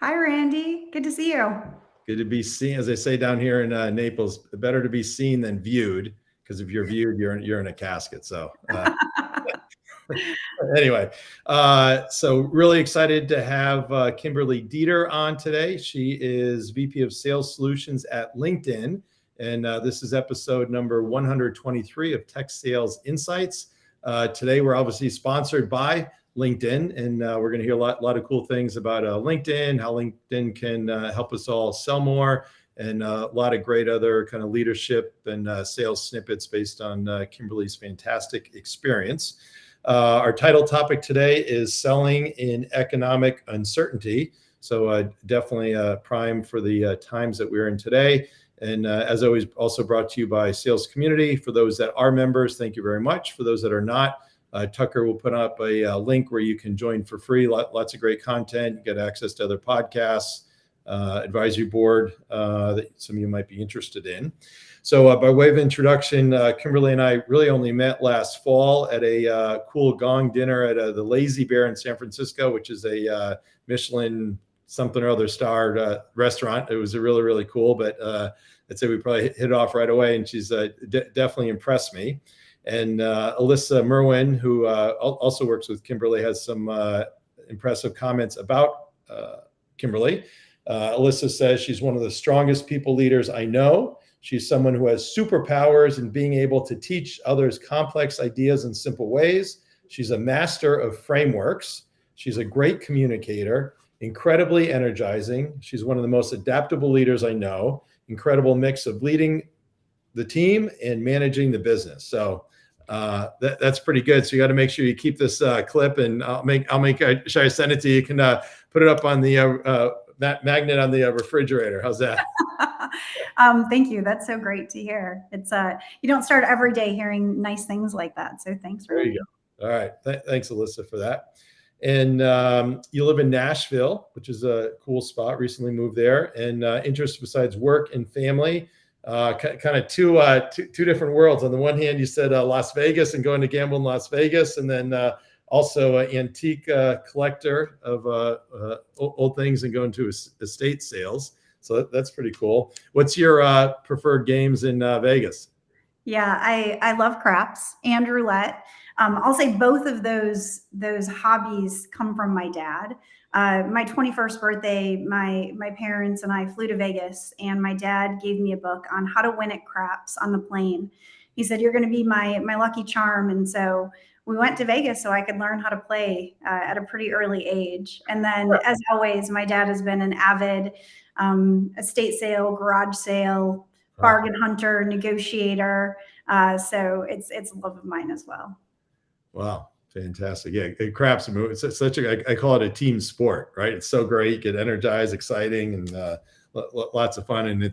Hi, Randy. Good to see you. Good to be seen, as they say down here in Naples. Better to be seen than viewed, because if you're viewed, you're in a casket. So anyway, so really excited to have Kimberly Dieter on today. She is VP of Sales Solutions at LinkedIn, and this is episode number 123 of Tech Sales Insights. Today, we're obviously sponsored by LinkedIn, and we're going to hear a lot of cool things about LinkedIn, how LinkedIn can help us all sell more, and a lot of great other kind of leadership and sales snippets based on Kimberly's fantastic experience. Our title topic today is selling in economic uncertainty. So definitely prime for the times that we're in today. And as always, also brought to you by Sales Community. For those that are members, thank you very much. For those that are not, Tucker will put up a link where you can join for free. Lots of great content. You get access to other podcasts, advisory board that some of you might be interested in. So by way of introduction, Kimberly and I really only met last fall at a cool gong dinner at the Lazy Bear in San Francisco, which is a Michelin something or other starred restaurant. It was really, really cool, but I'd say we probably hit it off right away, and she's definitely impressed me. And Alyssa Merwin, who also works with Kimberly, has some impressive comments about Kimberly. Alyssa says she's one of the strongest people leaders I know. She's someone who has superpowers in being able to teach others complex ideas in simple ways. She's a master of frameworks. She's a great communicator, incredibly energizing. She's one of the most adaptable leaders I know. Incredible mix of leading the team and managing the business. So that's pretty good. So you got to make sure you keep this clip, and should I send it to you? You can put it up on the magnet on the refrigerator. How's that? Thank you. That's so great to hear. It's you don't start every day hearing nice things like that. So thanks, There Randy. you go. All right. Thanks, Alyssa, for that. And you live in Nashville, which is a cool spot. Recently moved there, and interests besides work and family. Kind of two different worlds. On the one hand, you said Las Vegas and going to gamble in Las Vegas, and then also an antique collector of old things and going to estate sales. So that's pretty cool. What's your preferred games in Vegas? Yeah, I love craps and roulette. I'll say both of those hobbies come from my dad. My 21st birthday, my parents and I flew to Vegas, and my dad gave me a book on how to win at craps on the plane. He said, "You're going to be my lucky charm." And so we went to Vegas so I could learn how to play at a pretty early age. And then, as always, my dad has been an avid estate sale, garage sale, bargain hunter, negotiator. So it's a love of mine as well. Wow. Fantastic. Yeah. Craps, it's such I call it a team sport, right? It's so great. You get energized, exciting, and lots of fun. And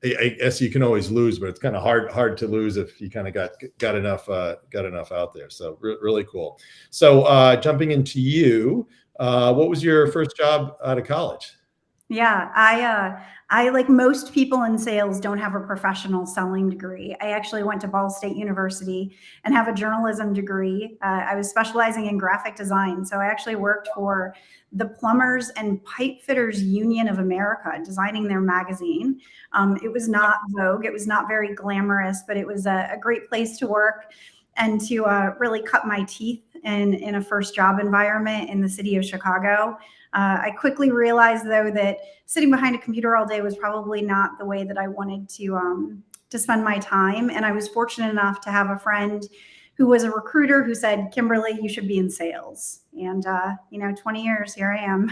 I guess you can always lose, but it's kind of hard to lose if you kind of got enough out there. So really cool. So jumping into you, what was your first job out of college? Yeah, I like most people in sales don't have a professional selling degree. I actually went to Ball State University and have a journalism degree. I was specializing in graphic design, so I actually worked for the Plumbers and Pipe Fitters Union of America, designing their magazine. It was not Vogue, it was not very glamorous, but it was a great place to work and to really cut my teeth in a first job environment in the city of Chicago. I quickly realized, though, that sitting behind a computer all day was probably not the way that I wanted to spend my time. And I was fortunate enough to have a friend who was a recruiter who said, "Kimberly, you should be in sales." And 20 years, here I am.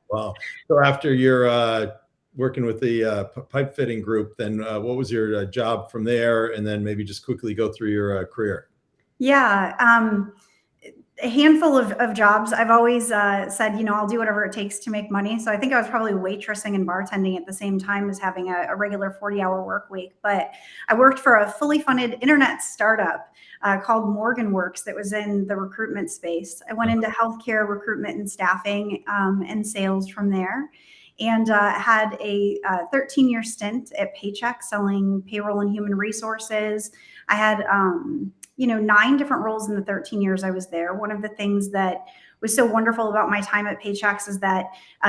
Wow. So after you're working with the pipe fitting group, then what was your job from there? And then maybe just quickly go through your career. Yeah. A handful of jobs. I've always said, I'll do whatever it takes to make money. So I think I was probably waitressing and bartending at the same time as having a regular 40-hour work week. But I worked for a fully funded internet startup called MorganWorks that was in the recruitment space. I went into healthcare recruitment and staffing and sales from there, and had a 13-year stint at Paycheck selling payroll and human resources. I had 9 different roles in the 13 years I was there. One of the things that was so wonderful about my time at Paychex is that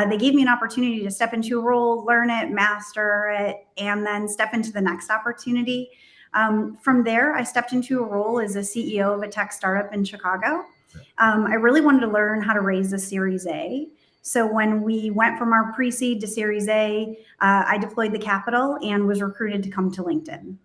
they gave me an opportunity to step into a role, learn it, master it, and then step into the next opportunity. From there, I stepped into a role as a CEO of a tech startup in Chicago. I really wanted to learn how to raise a Series A. So when we went from our pre-seed to Series A, I deployed the capital and was recruited to come to LinkedIn.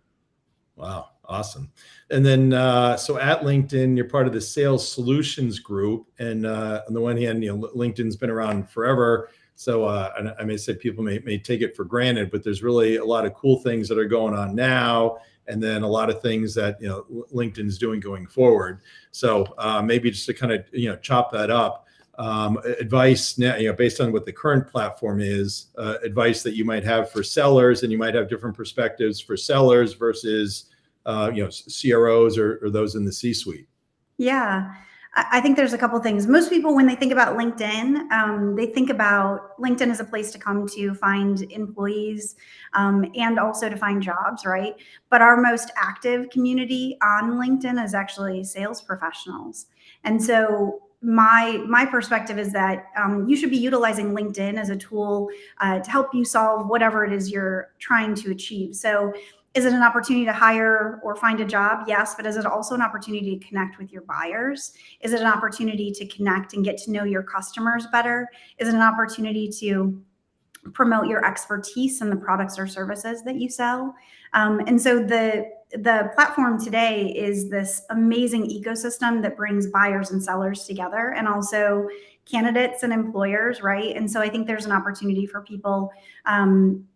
Wow, awesome. And then, so at LinkedIn, you're part of the sales solutions group. And on the one hand, LinkedIn's been around forever. So I may say people may take it for granted, but there's really a lot of cool things that are going on now. And then a lot of things that, LinkedIn's doing going forward. So maybe just to kind of, chop that up, advice now, based on what the current platform is, advice that you might have for sellers, and you might have different perspectives for sellers versus, CROs or those in the C-suite. Yeah, I think there's a couple things. Most people, when they think about LinkedIn, they think about LinkedIn as a place to come to find employees and also to find jobs, right? But our most active community on LinkedIn is actually sales professionals. And so my perspective is that you should be utilizing LinkedIn as a tool to help you solve whatever it is you're trying to achieve. So is it an opportunity to hire or find a job? Yes, but is it also an opportunity to connect with your buyers? Is it an opportunity to connect and get to know your customers better? Is it an opportunity to promote your expertise in the products or services that you sell? And so the platform today is this amazing ecosystem that brings buyers and sellers together, and also candidates and employers, right? And so I think there's an opportunity for people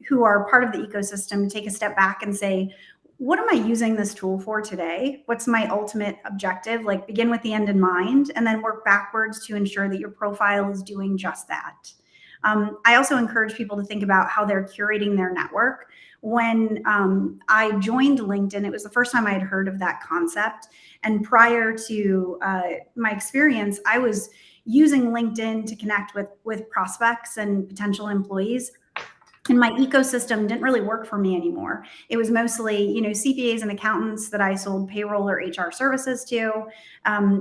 who are part of the ecosystem to take a step back and say, what am I using this tool for today? What's my ultimate objective? Like, begin with the end in mind, and then work backwards to ensure that your profile is doing just that. I also encourage people to think about how they're curating their network. When I joined LinkedIn, it was the first time I had heard of that concept. And prior to my experience, I was using LinkedIn to connect with prospects and potential employees. And my ecosystem didn't really work for me anymore. It was mostly, CPAs and accountants that I sold payroll or HR services to.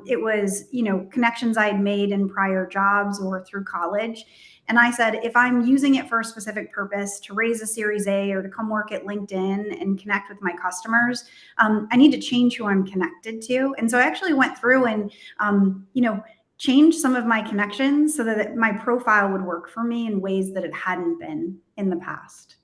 It was, connections I had made in prior jobs or through college. And I said, if I'm using it for a specific purpose, to raise a Series A or to come work at LinkedIn and connect with my customers, I need to change who I'm connected to. And so I actually went through and, change some of my connections so that my profile would work for me in ways that it hadn't been in the past.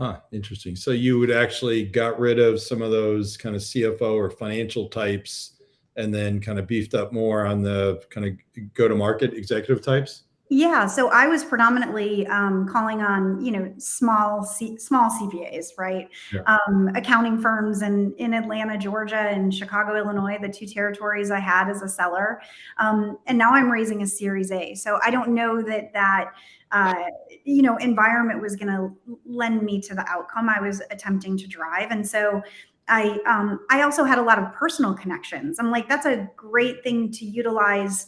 Huh, interesting. So you would actually got rid of some of those kind of CFO or financial types and then kind of beefed up more on the kind of go-to-market executive types? Yeah, so I was predominantly calling on, small CPAs, right? Yeah. Accounting firms in Atlanta, Georgia, and Chicago, Illinois, the two territories I had as a seller. And now I'm raising a Series A. So I don't know that environment was going to lend me to the outcome I was attempting to drive. And so I also had a lot of personal connections. I'm like, that's a great thing to utilize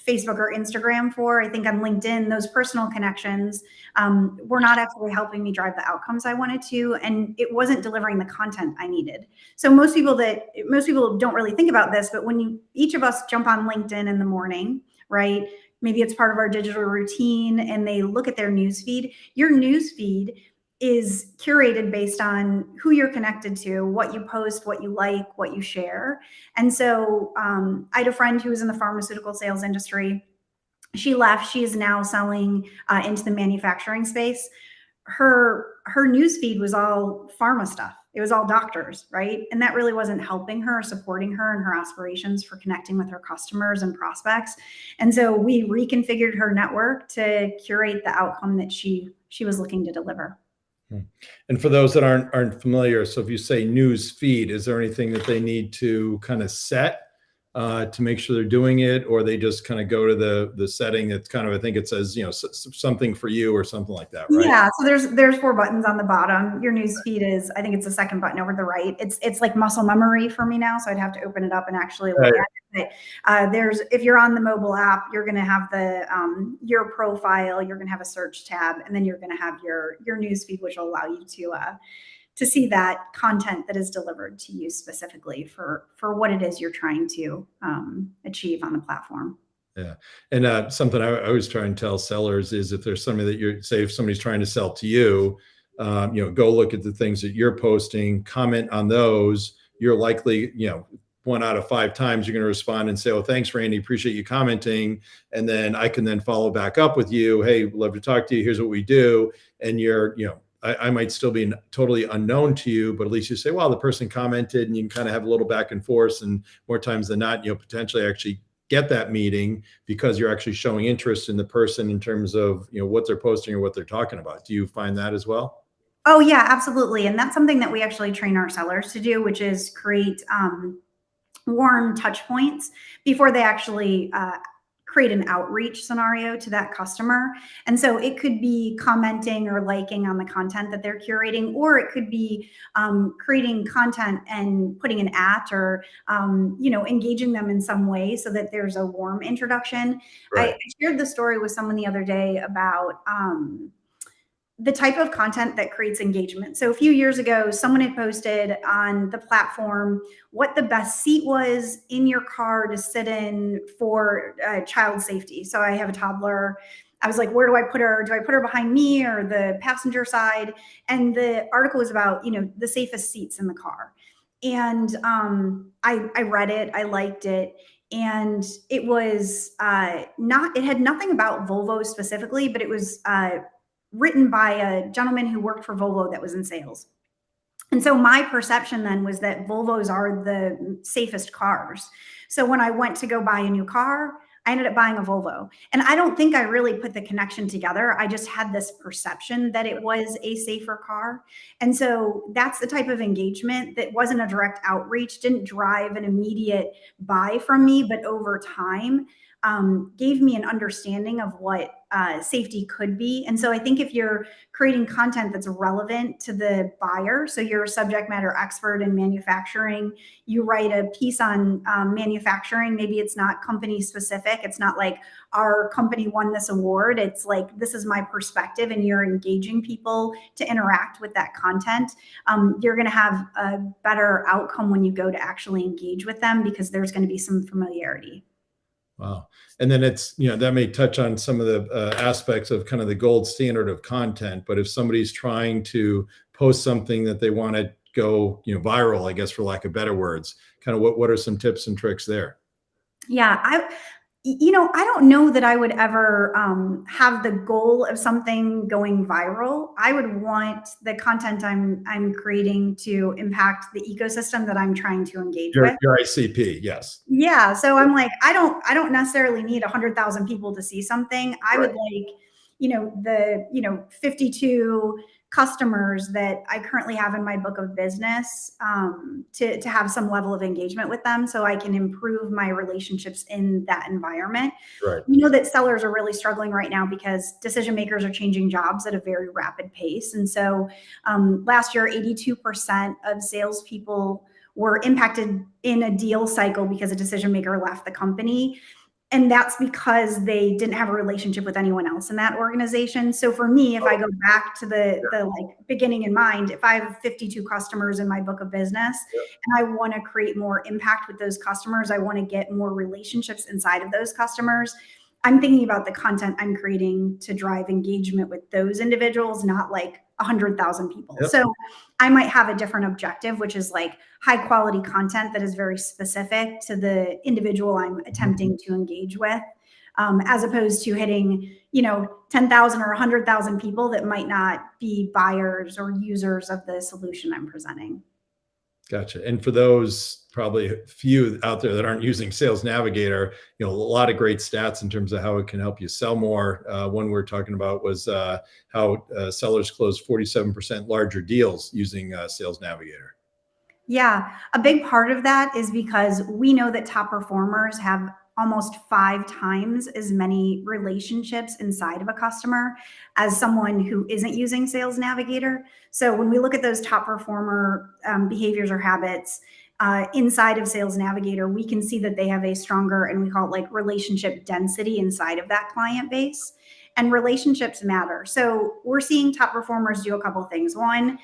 Facebook or Instagram for. I think on LinkedIn, those personal connections were not actually helping me drive the outcomes I wanted to, and it wasn't delivering the content I needed. So most people don't really think about this, but when each of us jump on LinkedIn in the morning, right? Maybe it's part of our digital routine, and they look at their newsfeed. Your newsfeed is curated based on who you're connected to, what you post, what you like, what you share. And so I had a friend who was in the pharmaceutical sales industry. She left. She is now selling into the manufacturing space. Her newsfeed was all pharma stuff. It was all doctors, right? And that really wasn't helping her or supporting her in her aspirations for connecting with her customers and prospects. And so we reconfigured her network to curate the outcome that she was looking to deliver. And for those that aren't familiar, so if you say news feed, is there anything that they need to kind of set to make sure they're doing it, or they just kind of go to the setting that's kind of, I think it says, something for you or something like that, right? Yeah, so there's 4 buttons on the bottom. Your news feed is, I think it's the second button over to the right. It's like muscle memory for me now, so I'd have to open it up and actually look at it. But if you're on the mobile app, you're going to have your profile, you're going to have a search tab, and then you're going to have your news feed, which will allow you to see that content that is delivered to you specifically for what it is you're trying to achieve on the platform. Yeah. And something I always try and tell sellers is if there's somebody that you're, say, if somebody's trying to sell to you, go look at the things that you're posting, comment on those. You're likely, 1 out of 5 times you're going to respond and say, "Oh, thanks, Randy. Appreciate you commenting." And then I can then follow back up with you. "Hey, love to talk to you. Here's what we do." And I might still be totally unknown to you, but at least you say, "Well, the person commented," and you can kind of have a little back and forth. And more times than not, potentially actually get that meeting because you're actually showing interest in the person in terms of what they're posting or what they're talking about. Do you find that as well? Oh yeah, absolutely. And that's something that we actually train our sellers to do, which is create warm touch points before they actually create an outreach scenario to that customer. And so it could be commenting or liking on the content that they're curating, or it could be creating content and putting an or engaging them in some way so that there's a warm introduction. Right. I shared the story with someone the other day about the type of content that creates engagement. So a few years ago, someone had posted on the platform what the best seat was in your car to sit in for child safety. So I have a toddler. I was like, where do I put her? Do I put her behind me or the passenger side? And the article was about, the safest seats in the car. And I read it, I liked it. And it was it had nothing about Volvo specifically, but it was written by a gentleman who worked for Volvo that was in sales. And so my perception then was that Volvos are the safest cars. So when I went to go buy a new car, I ended up buying a Volvo. And I don't think I really put the connection together. I just had this perception that it was a safer car. And so that's the type of engagement that wasn't a direct outreach, didn't drive an immediate buy from me, but over time gave me an understanding of what safety could be. And so I think if you're creating content that's relevant to the buyer, so you're a subject matter expert in manufacturing, you write a piece on manufacturing, maybe it's not company specific, it's not like our company won this award, it's like this is my perspective, and you're engaging people to interact with that content, you're going to have a better outcome when you go to actually engage with them because there's going to be some familiarity. Wow. And then that may touch on some of the aspects of kind of the gold standard of content. But if somebody's trying to post something that they want to go, viral, I guess, for lack of better words, kind of what are some tips and tricks there? Yeah, I don't know that I would ever have the goal of something going viral. I would want the content I'm creating to impact the ecosystem that I'm trying to engage with. Your ICP, yes. Yeah, so I'm like, I don't necessarily need 100,000 people to see something. I would like, the 52 customers that I currently have in my book of business to have some level of engagement with them so I can improve my relationships in that environment. Right. You know that sellers are really struggling right now because decision makers are changing jobs at a very rapid pace. And so last year, 82% of salespeople were impacted in a deal cycle because a decision maker left the company. And that's because they didn't have a relationship with anyone else in that organization. So for me, if I go back to the like beginning in mind, if I have 52 customers in my book of business and I want to create more impact with those customers, I want to get more relationships inside of those customers, I'm thinking about the content I'm creating to drive engagement with those individuals, not like 100,000 people. Yep. So I might have a different objective, which is like high quality content that is very specific to the individual I'm attempting to engage with, as opposed to hitting, 10,000 or 100,000 people that might not be buyers or users of the solution I'm presenting. Gotcha. And for those probably a few out there that aren't using Sales Navigator, a lot of great stats in terms of how it can help you sell more. One we're talking about was how sellers close 47% larger deals using Sales Navigator. Yeah, a big part of that is because we know that top performers have almost 5 times as many relationships inside of a customer as someone who isn't using Sales Navigator. So when we look at those top performer behaviors or habits inside of Sales Navigator, we can see that they have a stronger, and we call it like relationship density inside of that client base. And relationships matter. So we're seeing top performers do a couple things. One,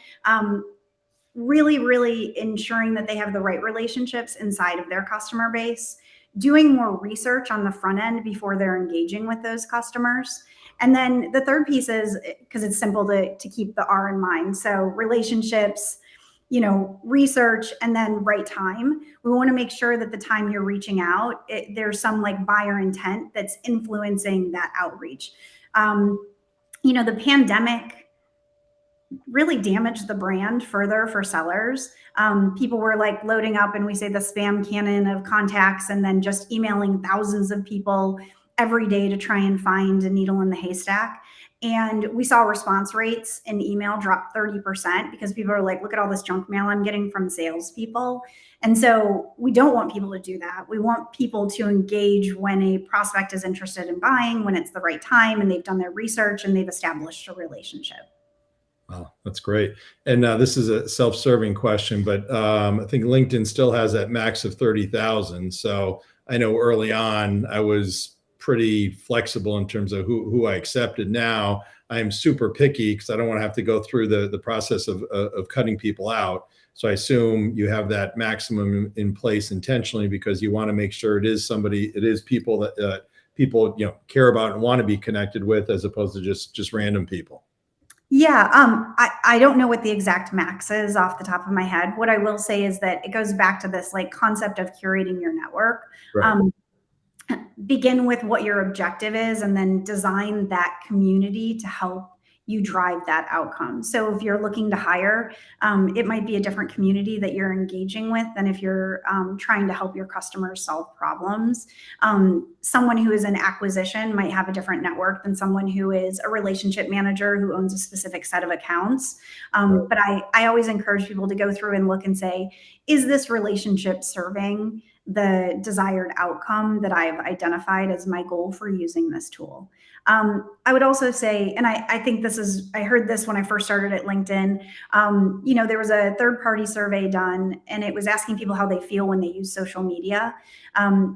really, really ensuring that they have the right relationships inside of their customer base. doing more research on the front end before they're engaging with those customers. And then the third piece is, because it's simple to keep the R in mind. So relationships, research, and then right time. We want to make sure that the time you're reaching out, there's some like buyer intent that's influencing that outreach. The pandemic really damaged the brand further for sellers. People were like loading up, and we say the spam cannon of contacts, and then just emailing thousands of people every day to try and find a needle in the haystack. And we saw response rates in email drop 30% because people are like, look at all this junk mail I'm getting from salespeople. And so we don't want people to do that. We want people to engage when a prospect is interested in buying, when it's the right time, and they've done their research and they've established a relationship. Wow, that's great. And this is a self-serving question, but I think LinkedIn still has that max of 30,000. So I know early on I was pretty flexible in terms of who I accepted. Now I am super picky because I don't want to have to go through the process of cutting people out. So I assume you have that maximum in place intentionally because you want to make sure it is people that people care about and want to be connected with, as opposed to just random people. Yeah, I don't know what the exact max is off the top of my head. What I will say is that it goes back to this like concept of curating your network. Right. Begin with what your objective is, and then design that community to help you drive that outcome. So if you're looking to hire, it might be a different community that you're engaging with than if you're trying to help your customers solve problems. Someone who is in acquisition might have a different network than someone who is a relationship manager who owns a specific set of accounts. But I always encourage people to go through and look and say, is this relationship serving the desired outcome that I've identified as my goal for using this tool? I would also say, and I think I heard this when I first started at LinkedIn, there was a third-party survey done, and it was asking people how they feel when they use social media.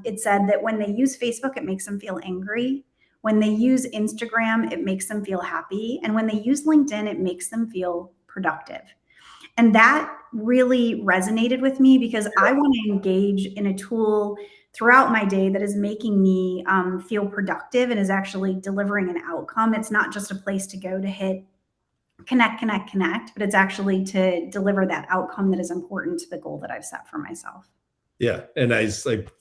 It said that when they use Facebook, it makes them feel angry. When they use Instagram, it makes them feel happy. And when they use LinkedIn, it makes them feel productive. And that really resonated with me because I want to engage in a tool throughout my day that is making me feel productive and is actually delivering an outcome. It's not just a place to go to hit connect, but it's actually to deliver that outcome that is important to the goal that I've set for myself. Yeah, and I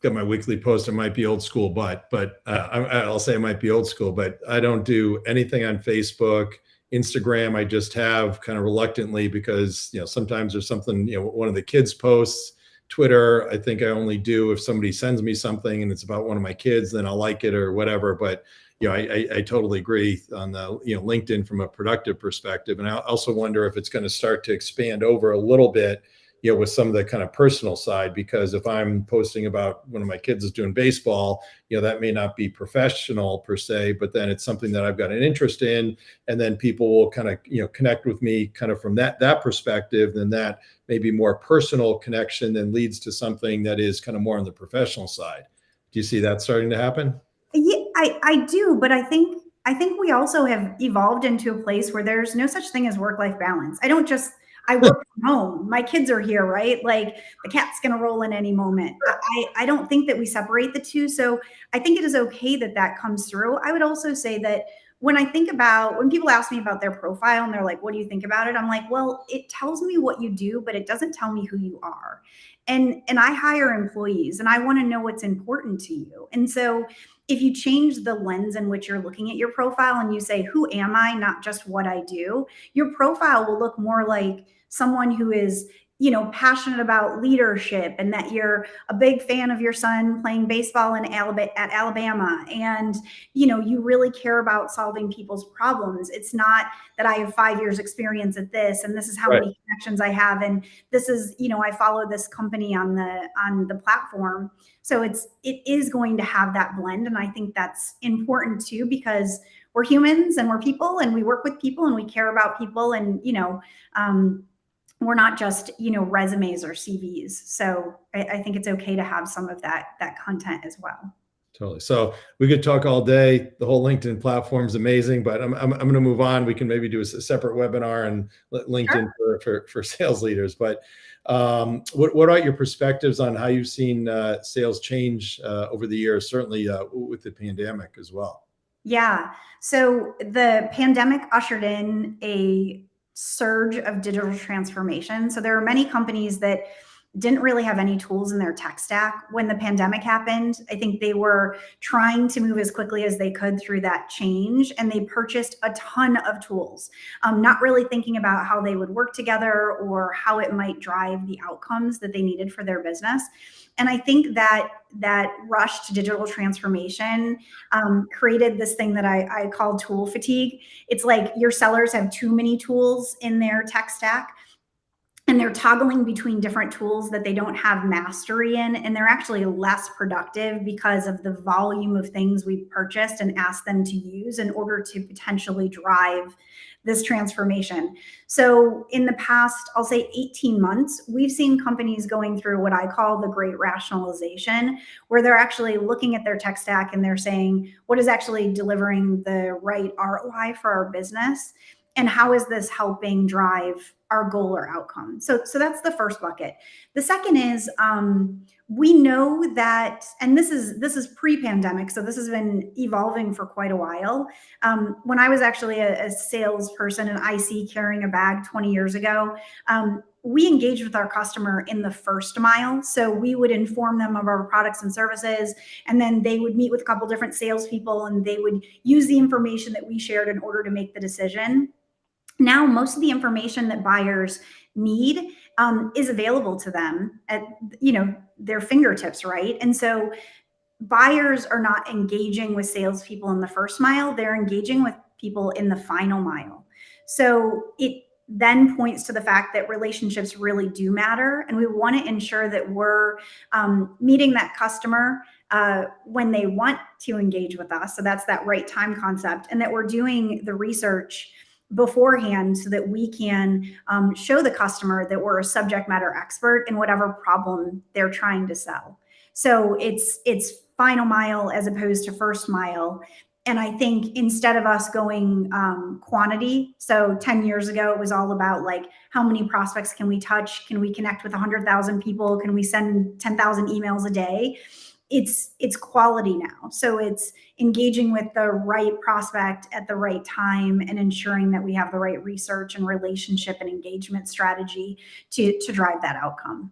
got my weekly post. It might be old school, but I'll say it might be old school, but I don't do anything on Facebook. Instagram, I just have kind of reluctantly because sometimes there's something one of the kids posts. Twitter, I think I only do if somebody sends me something and it's about one of my kids, then I'll like it or whatever. But I totally agree on the LinkedIn from a productive perspective, and I also wonder if it's going to start to expand over a little bit with some of the kind of personal side, because if I'm posting about one of my kids is doing baseball, that may not be professional per se, but then it's something that I've got an interest in. And then people will kind of, connect with me kind of from that perspective. Then that may be more personal connection then leads to something that is kind of more on the professional side. Do you see that starting to happen? Yeah, I do, but I think we also have evolved into a place where there's no such thing as work-life balance. I work from home. My kids are here, right? Like the cat's going to roll in any moment. I don't think that we separate the two. So I think it is okay that comes through. I would also say that when people ask me about their profile and they're like, what do you think about it? I'm like, well, it tells me what you do, but it doesn't tell me who you are. And I hire employees and I want to know what's important to you. And so if you change the lens in which you're looking at your profile and you say, who am I, not just what I do, your profile will look more like someone who is, passionate about leadership, and that you're a big fan of your son playing baseball at Alabama. And, you really care about solving people's problems. It's not that I have 5 years experience at this, and this is how many connections I have. And this is, I follow this company on the platform. So it is going to have that blend. And I think that's important too, because we're humans and we're people and we work with people and we care about people. And, we're not just, resumes or CVs. So I think it's okay to have some of that content as well. Totally. So we could talk all day. The whole LinkedIn platform is amazing, but I'm going to move on. We can maybe do a separate webinar on Sure. LinkedIn for sales leaders. But what are your perspectives on how you've seen sales change over the years, certainly with the pandemic as well? Yeah. So the pandemic ushered in a surge of digital transformation. So there are many companies that didn't really have any tools in their tech stack when the pandemic happened. I think they were trying to move as quickly as they could through that change, and they purchased a ton of tools, not really thinking about how they would work together or how it might drive the outcomes that they needed for their business. And I think that rush to digital transformation created this thing that I call tool fatigue. It's like your sellers have too many tools in their tech stack, and they're toggling between different tools that they don't have mastery in, and they're actually less productive because of the volume of things we've purchased and asked them to use in order to potentially drive this transformation. So in the past, I'll say 18 months, we've seen companies going through what I call the great rationalization, where they're actually looking at their tech stack and they're saying, what is actually delivering the right ROI for our business? And how is this helping drive our goal or outcome? So that's the first bucket. The second is we know that, and this is pre-pandemic, so this has been evolving for quite a while. When I was actually a salesperson in IC carrying a bag 20 years ago, we engaged with our customer in the first mile. So we would inform them of our products and services, and then they would meet with a couple different salespeople, and they would use the information that we shared in order to make the decision. Now, most of the information that buyers need is available to them at their fingertips, right? And so buyers are not engaging with salespeople in the first mile; they're engaging with people in the final mile. So it then points to the fact that relationships really do matter, and we want to ensure that we're meeting that customer when they want to engage with us. So that's that right time concept, and that we're doing the research beforehand so that we can show the customer that we're a subject matter expert in whatever problem they're trying to sell. So it's final mile as opposed to first mile. And I think instead of us going quantity, so 10 years ago, it was all about like, how many prospects can we touch? Can we connect with 100,000 people? Can we send 10,000 emails a day? It's quality now. So it's engaging with the right prospect at the right time and ensuring that we have the right research and relationship and engagement strategy to drive that outcome.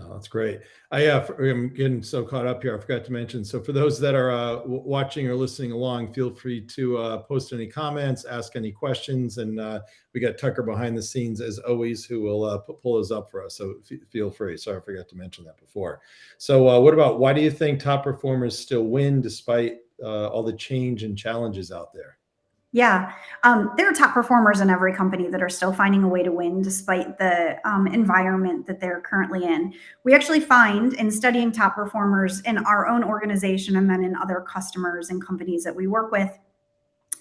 Oh, that's great. I'm getting so caught up here. I forgot to mention. So for those that are watching or listening along, feel free to post any comments, ask any questions. And we got Tucker behind the scenes as always, who will pull those up for us. So feel free. Sorry, I forgot to mention that before. So what about, why do you think top performers still win despite all the change and challenges out there? Yeah, there are top performers in every company that are still finding a way to win despite the environment that they're currently in. We actually find in studying top performers in our own organization and then in other customers and companies that we work with,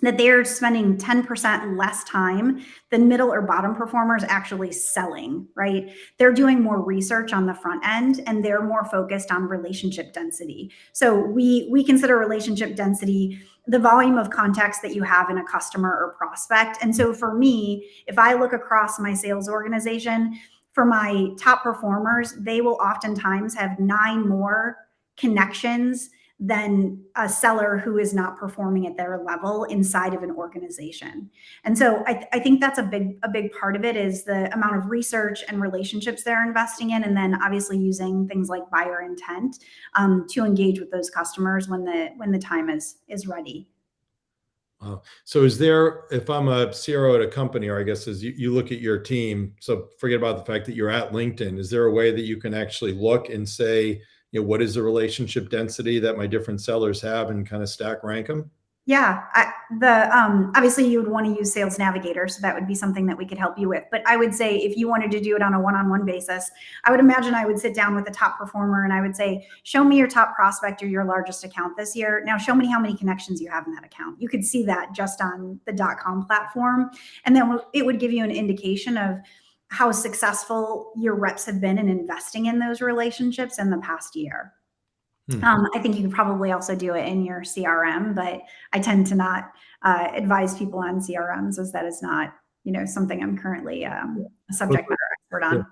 that they're spending 10% less time than middle or bottom performers actually selling, right? They're doing more research on the front end, and they're more focused on relationship density. So we consider relationship density the volume of context that you have in a customer or prospect. And so for me, if I look across my sales organization, for my top performers, they will oftentimes have 9 more connections than a seller who is not performing at their level inside of an organization. And so I think that's a big part of it, is the amount of research and relationships they're investing in, and then obviously using things like buyer intent to engage with those customers when the time is ready. So is there, if I'm a CRO at a company, or I guess as you look at your team, so forget about the fact that you're at LinkedIn, is there a way that you can actually look and say, what is the relationship density that my different sellers have, and kind of stack rank them? Yeah, obviously you would want to use Sales Navigator, so that would be something that we could help you with. But I would say if you wanted to do it on a one-on-one basis, I would imagine I would sit down with the top performer and I would say, show me your top prospect or your largest account this year. Now show me how many connections you have in that account. You could see that just on the .com platform, and then it would give you an indication of how successful your reps have been in investing in those relationships in the past year. Hmm. I think you could probably also do it in your CRM, but I tend to not advise people on CRMs, as that is not, something I'm currently a But, subject matter expert yeah, on.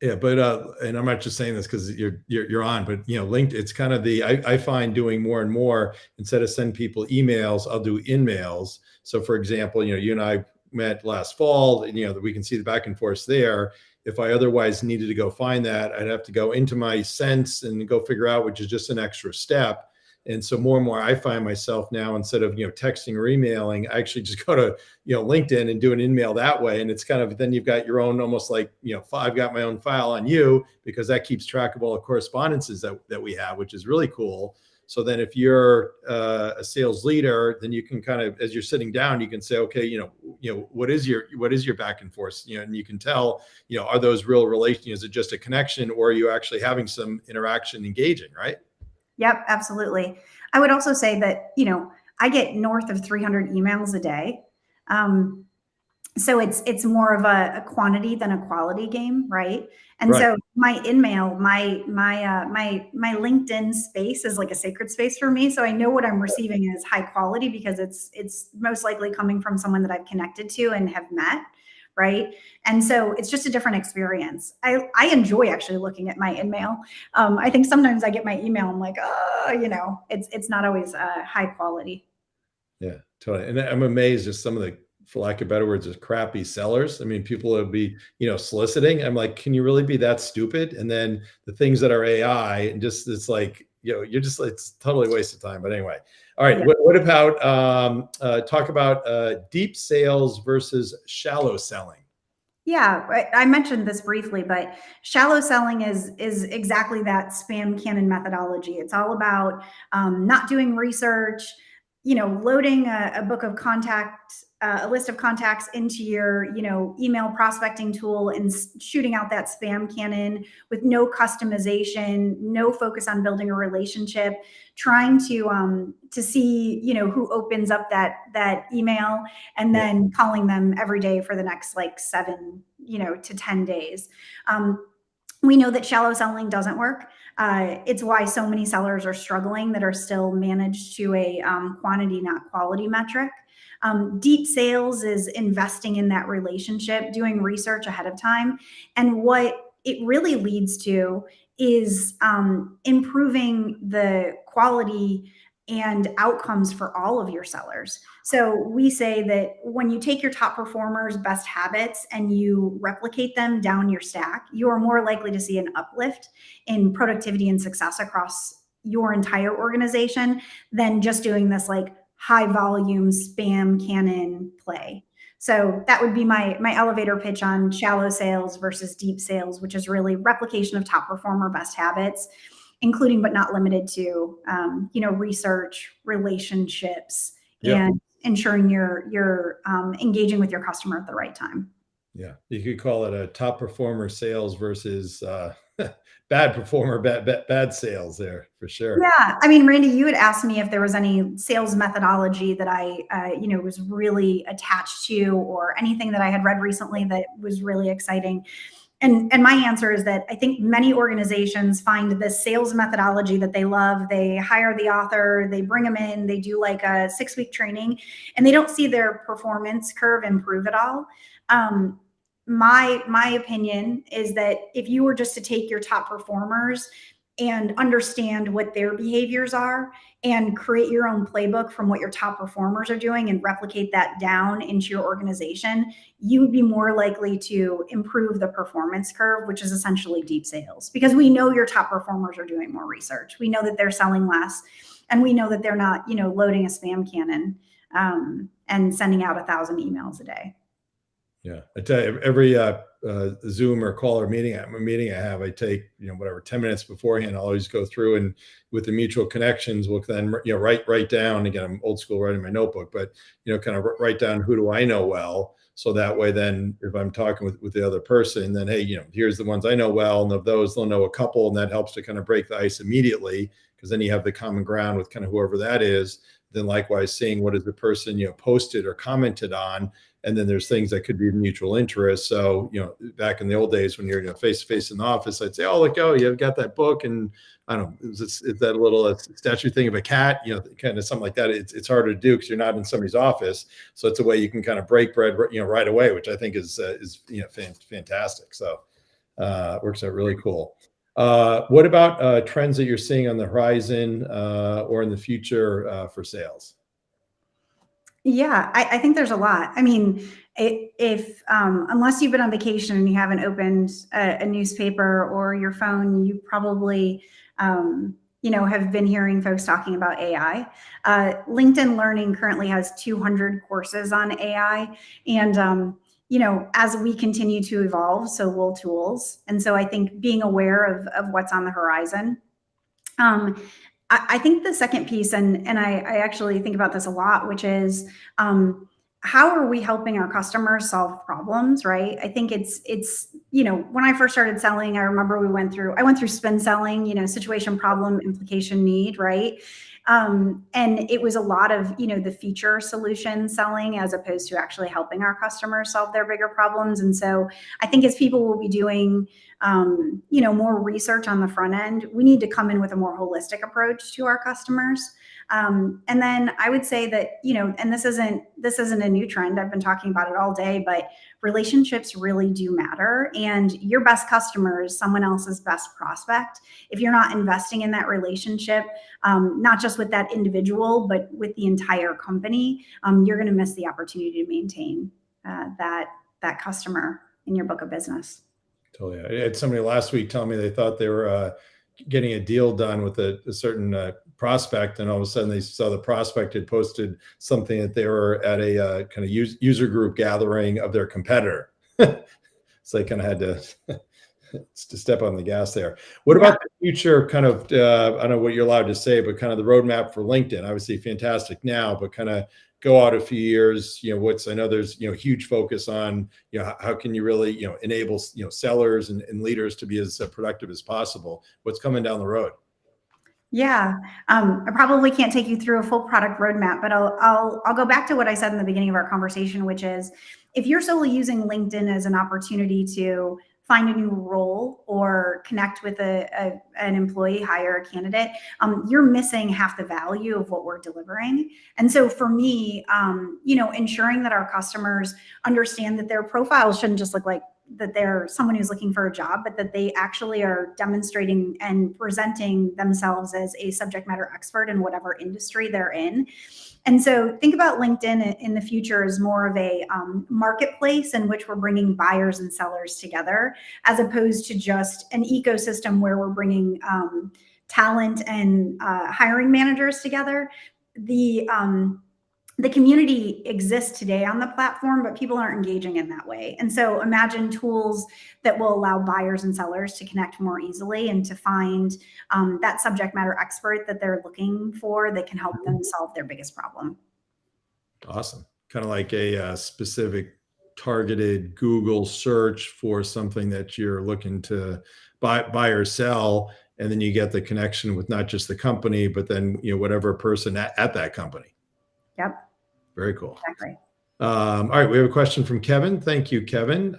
yeah, but and I'm not just saying this because you're on, but linked. It's kind of I find doing more and more, instead of send people emails, I'll do in mails. So for example, you and I met last fall, and that we can see the back and forth there. If I otherwise needed to go find that, I'd have to go into my sense and go figure out, which is just an extra step. And so more and more, I find myself now, instead of texting or emailing, I actually just go to LinkedIn and do an email that way. And it's kind of, then you've got your own, almost like, I've got my own file on you, because that keeps track of all the correspondences that we have, which is really cool. So then if you're a sales leader, then you can kind of, as you're sitting down, you can say, okay, what is your back and forth, and you can tell, are those real relations? Is it just a connection, or are you actually having some interaction, engaging, right? Yep, absolutely. I would also say that, I get north of 300 emails a day. Um, so it's more of a quantity than a quality game, right? And Right. so my InMail, my LinkedIn space is like a sacred space for me. So I know what I'm receiving is high quality, because it's most likely coming from someone that I've connected to and have met, right? And so it's just a different experience. I enjoy actually looking at my InMail. I think sometimes I get my email, I'm like, oh, it's not always high quality. Yeah, totally. And I'm amazed at some of the, for lack of better words, is crappy sellers. I mean, people would be, soliciting. I'm like, can you really be that stupid? And then the things that are AI, and just, it's like, you're just, it's totally a waste of time. But anyway, all right. Yeah. What about talk about deep sales versus shallow selling? Yeah, I mentioned this briefly, but shallow selling is exactly that spam cannon methodology. It's all about not doing research, loading a book of contacts, a list of contacts into your, email prospecting tool, and shooting out that spam cannon with no customization, no focus on building a relationship, trying to see, who opens up that email, and Yeah. then calling them every day for the next like 7, to 10 days. We know that shallow selling doesn't work. It's why so many sellers are struggling that are still managed to a quantity, not quality metric. Deep sales is investing in that relationship, doing research ahead of time. And what it really leads to is improving the quality and outcomes for all of your sellers. So we say that when you take your top performers' best habits and you replicate them down your stack, you are more likely to see an uplift in productivity and success across your entire organization than just doing this like high volume spam cannon play. So that would be my elevator pitch on shallow sales versus deep sales, which is really replication of top performer best habits, including but not limited to research, relationships, Yep. and ensuring you're engaging with your customer at the right time. Yeah. You could call it a top performer sales versus bad performer, bad sales there, for sure. Yeah, I mean, Randy, you had asked me if there was any sales methodology that I, was really attached to, or anything that I had read recently that was really exciting. And my answer is that I think many organizations find this sales methodology that they love. They hire the author, they bring them in, they do like a 6-week training, and they don't see their performance curve improve at all. My opinion is that if you were just to take your top performers and understand what their behaviors are and create your own playbook from what your top performers are doing and replicate that down into your organization, you would be more likely to improve the performance curve, which is essentially deep sales, because we know your top performers are doing more research. We know that they're selling less, and we know that they're not, loading a spam cannon and sending out 1,000 emails a day. Yeah, I tell you, every Zoom or call or meeting I have, I take whatever 10 minutes beforehand. I'll always go through, and with the mutual connections, we'll then write down. Again, I'm old school, writing my notebook, but kind of write down who do I know well, so that way, then if I'm talking with the other person, then hey, here's the ones I know well, and of those they'll know a couple, and that helps to kind of break the ice immediately, because then you have the common ground with kind of whoever that is. then likewise seeing what is the person, posted or commented on. And then there's things that could be mutual interest. So, back in the old days when you're face to face in the office, I'd say, oh, look, you've got that book. And I don't know, is that a little statue thing of a cat, kind of something like that. It's harder to do because you're not in somebody's office. So it's a way you can kind of break bread, right away, which I think is fantastic. So works out really cool. What about trends that you're seeing on the horizon or in the future for sales? Yeah, I think there's a lot. I mean, if unless you've been on vacation and you haven't opened a newspaper or your phone, you probably have been hearing folks talking about AI. LinkedIn Learning currently has 200 courses on AI, and as we continue to evolve, so will tools. And so I think being aware of what's on the horizon. I think the second piece, and I actually think about this a lot, which is how are we helping our customers solve problems, right? I think it's when I first started selling, I remember I went through spin selling, situation, problem, implication, need, right? And it was a lot of, the feature solution selling as opposed to actually helping our customers solve their bigger problems. And so I think as people will be doing, more research on the front end, we need to come in with a more holistic approach to our customers. And then I would say that, and this isn't a new trend. I've been talking about it all day, but relationships really do matter. And your best customer is someone else's best prospect. If you're not investing in that relationship, not just with that individual, but with the entire company, you're going to miss the opportunity to maintain that customer in your book of business. Totally. I had somebody last week tell me they thought they were getting a deal done with a certain prospect, and all of a sudden they saw the prospect had posted something that they were at a kind of user group gathering of their competitor. So they kind of had to step on the gas there. What about the future kind of, I don't know what you're allowed to say, but kind of the roadmap for LinkedIn? Obviously fantastic now, but kind of go out a few years, I know there's, huge focus on, how can you really, enable, sellers and leaders to be as productive as possible? What's coming down the road? Yeah, I probably can't take you through a full product roadmap, but I'll go back to what I said in the beginning of our conversation, which is if you're solely using LinkedIn as an opportunity to find a new role or connect with an employee, hire a candidate, you're missing half the value of what we're delivering. And so for me, ensuring that our customers understand that their profile shouldn't just look like that they're someone who's looking for a job, but that they actually are demonstrating and presenting themselves as a subject matter expert in whatever industry they're in. And so think about LinkedIn in the future as more of a marketplace in which we're bringing buyers and sellers together, as opposed to just an ecosystem where we're bringing talent and hiring managers together. The community exists today on the platform, but people aren't engaging in that way. And so imagine tools that will allow buyers and sellers to connect more easily and to find that subject matter expert that they're looking for that can help them solve their biggest problem. Awesome. Kind of like a specific targeted Google search for something that you're looking to buy or sell. And then you get the connection with not just the company, but then, whatever person at that company. Yep. Very cool. Exactly. All right, we have a question from Kevin. Thank you, Kevin.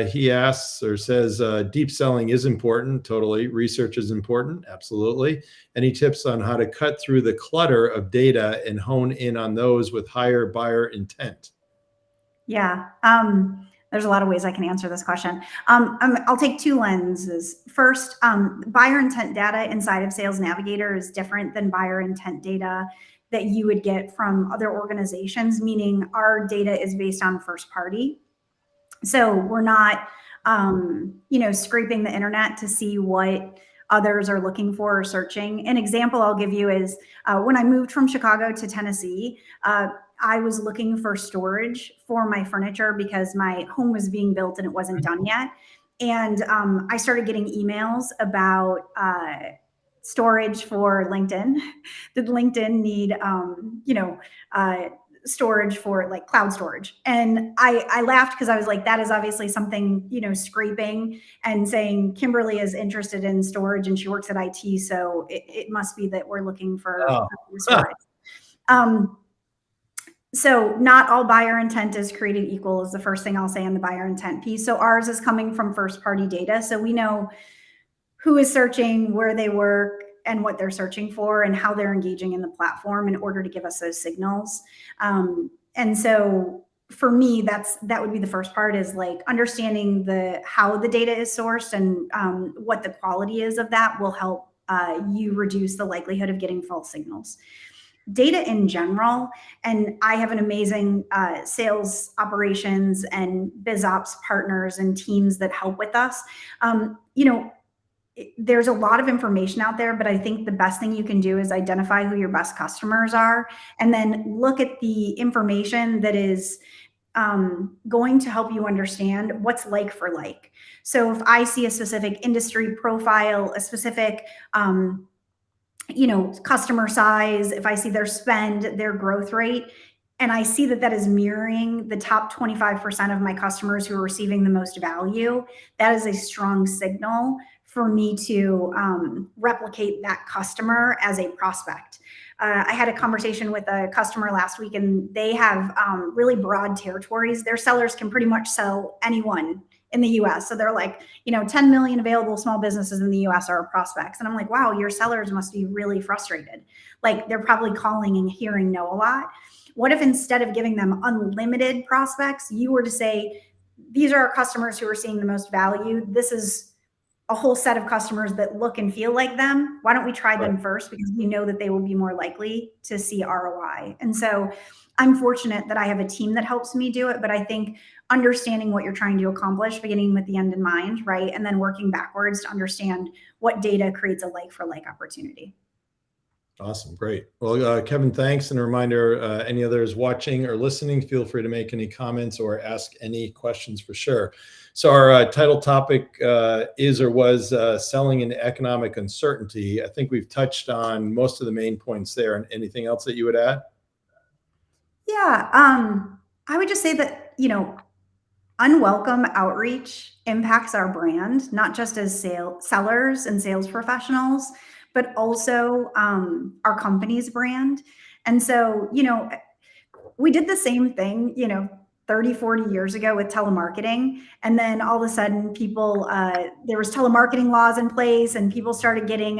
He asks or says, deep selling is important. Totally. Research is important. Absolutely. Any tips on how to cut through the clutter of data and hone in on those with higher buyer intent? Yeah. There's a lot of ways I can answer this question. I'll take two lenses. First, buyer intent data inside of Sales Navigator is different than buyer intent data that you would get from other organizations, meaning our data is based on first party. So we're not, scraping the internet to see what others are looking for or searching. An example I'll give you is when I moved from Chicago to Tennessee, I was looking for storage for my furniture because my home was being built and it wasn't done yet. And I started getting emails about storage for LinkedIn. Did LinkedIn need, storage for like cloud storage? And I laughed because I was like, that is obviously something, scraping and saying Kimberly is interested in storage and she works at IT. So it must be that we're looking for storage. So not all buyer intent is created equal is the first thing I'll say in the buyer intent piece. So ours is coming from first party data. So we know who is searching, where they work, and what they're searching for, and how they're engaging in the platform in order to give us those signals. And so for me, that would be the first part, is like understanding how the data is sourced, and what the quality is of that will help you reduce the likelihood of getting false signals. Data in general, and I have an amazing sales operations and biz ops partners and teams that help with us. There's a lot of information out there, but I think the best thing you can do is identify who your best customers are, and then look at the information that is going to help you understand what's like for like. So if I see a specific industry profile, a specific customer size, if I see their spend, their growth rate, and I see that is mirroring the top 25% of my customers who are receiving the most value, that is a strong signal for me to replicate that customer as a prospect. I had a conversation with a customer last week, and they have really broad territories. Their sellers can pretty much sell anyone in the US. So they're like, 10 million available small businesses in the US are prospects. And I'm like, wow, your sellers must be really frustrated. Like they're probably calling and hearing no a lot. What if instead of giving them unlimited prospects, you were to say, these are our customers who are seeing the most value. This is a whole set of customers that look and feel like them. Why don't we try them first? Because we know that they will be more likely to see ROI. And so I'm fortunate that I have a team that helps me do it. But I think understanding what you're trying to accomplish, beginning with the end in mind, right? And then working backwards to understand what data creates a like for like opportunity. Awesome. Great. Well, Kevin, thanks. And a reminder, any others watching or listening, feel free to make any comments or ask any questions for sure. So our title topic is or was selling in economic uncertainty. I think we've touched on most of the main points there. And anything else that you would add? Yeah. I would just say that, unwelcome outreach impacts our brand, not just as sellers and sales professionals, but also our company's brand. And so, we did the same thing, 30, 40 years ago with telemarketing. And then all of a sudden people, there was telemarketing laws in place and people started getting,